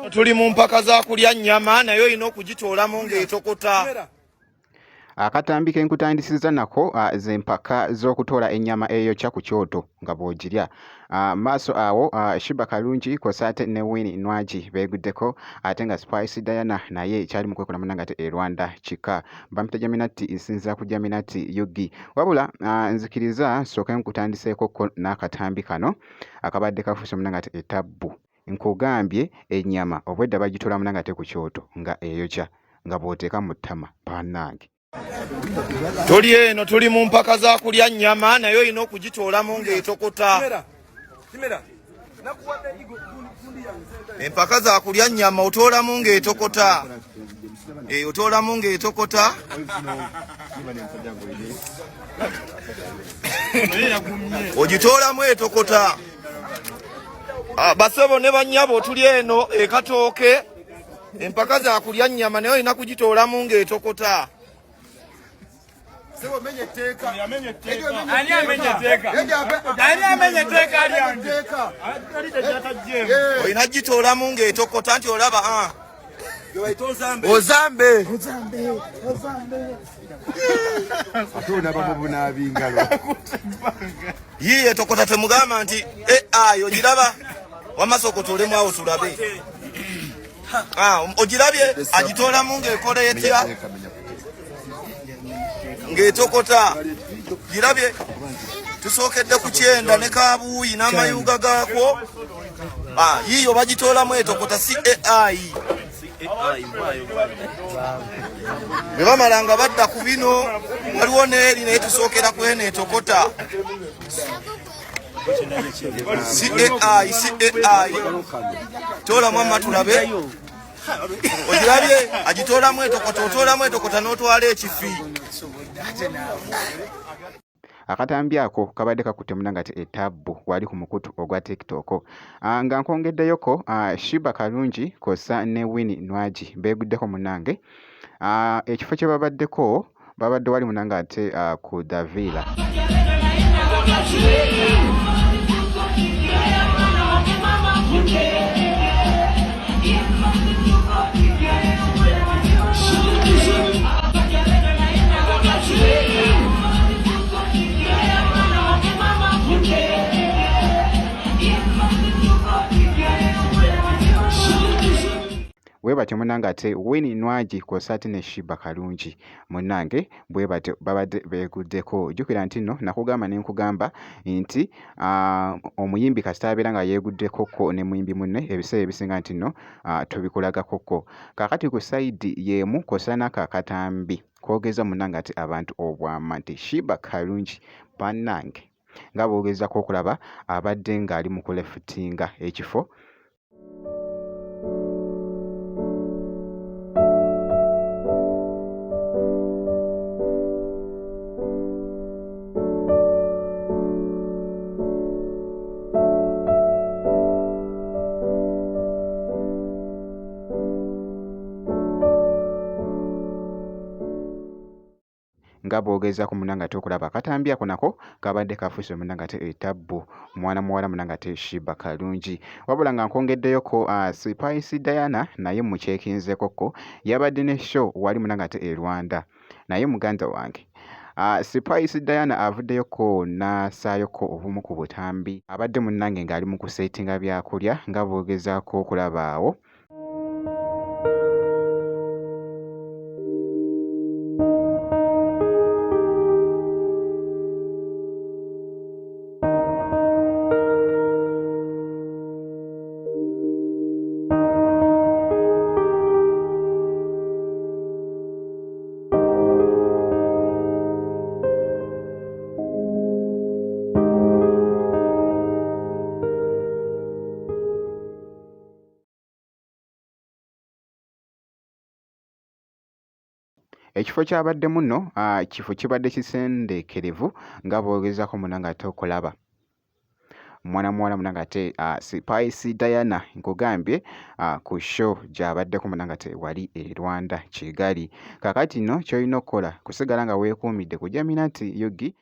Tuli mu mpaka za kulya nnyama nayo olina okugitoolamu ng'etokota. Akatambi ke nkutandisiza nako ze mpaka z'okutoola ennyama eyokya ku kyoto nga bw'ogirya. Maaso awo Sheebah Karungi kw'ossa ate ne Winnie Nwagi beeguddeko, ate nga Spice Diana naye kyali mu kwekola munnange ate e Rwanda kika. Bampita Jaminati nsinzira ku Jaminati Yugi. Wabula nzikiriza nsooke nkutandiseeko n'akatambi kano akabadde kafuuse munnange ate etabbu. Nkugambye ennyama obwedda bagitoola munnange ate ku kyoto nga eyokya nga bw'oteeka mu ttama bannange. Tuli eno tuli mu mpaka za kulya nnyama nayo olina okugitoolamu ng'etokota. Empaka za kulya nnyama otoolamu ng'etokota. Otoolamu ng'etokota. Ogitoolamu etokota. Basebo ne bannyabo tuli eno ekatooke. Empaka za kulya nnyama nayo olina kugitoolamu ng'etokota. Olina gitoolamu ng'etokota nti olaba ozambe yiye etokota temugamba nti ayo ogiraba wamasokotoolemu awo tulabe ogirabye agitoolamu ng'ekola etya ng'etokota girabye tusookedde ku kyenda ne kabuuyi n'amayuga gaakwo yiyo bagitoolamu etokota si AI bwe bamala nga badda ku bino waliwo n'eri naye tusookera ku eno etokota si AI toolamu amatulabe ogirabye agitoolamu etokota otoolamu etokota n'otwala ekifi. Akatambi ako kabadde kakutte munnange ate etabbu wali ku mukutu ogwa TikTok. Nga nkongeddeyoko Sheebah Karungi kw'ossa ne Winnie Nwagi beeguddeko munnange. Ekifo kye babaddeko babadde wali munnange ate ku Davila. Bwe batyo munnange ate Winnie Nwagi kw'ossa ate ne Sheebah Karungi munnange bwe batyo babadde beeguddeko. Jjukira nti nno nakugamba ne nkugamba nti omuyimbi kasita abeera nga yeeguddekokko ne muyimbi munne ebiseera ebisinga nti nno tubikulagakokko. Kaakati ku sayidi y'emu kw'ossa n'ako akatambi kwogeza munnange ate abantu obwama nti Sheebah Karungi bannange nga boogezako okulaba abadde ng'ali mu kulefutinga ekifo. Nga bwogeza munnange ate okulaba akatambi ako nako kabadde kafuuse munnange ate etabbu mwana muwala munnange ate Sheebah Karungi. Wabula nga nkongeddeyoko Spice Diana naye mukyekinzekokko yabadde ne show wali munnange ate e Rwanda naye muganda wange Spice Diana avuddeyoko n'asaayoko obumu ku butambi abadde munnange ng'ali mu kuseetinga byakulya nga bwogezaako okulaba awo. Ekifo kyabaddemu nno kifo kibadde kisendeekerevu nga bwogezako munnange ate okulaba mwana muwala munnange ate Spice Diana nkugambye ku show gy'abaddeko munnange ate wali e Rwanda Kigali. Kaakati nno ky'olina okukola kusigala nga weekuumidde ku Jaminati Yugi.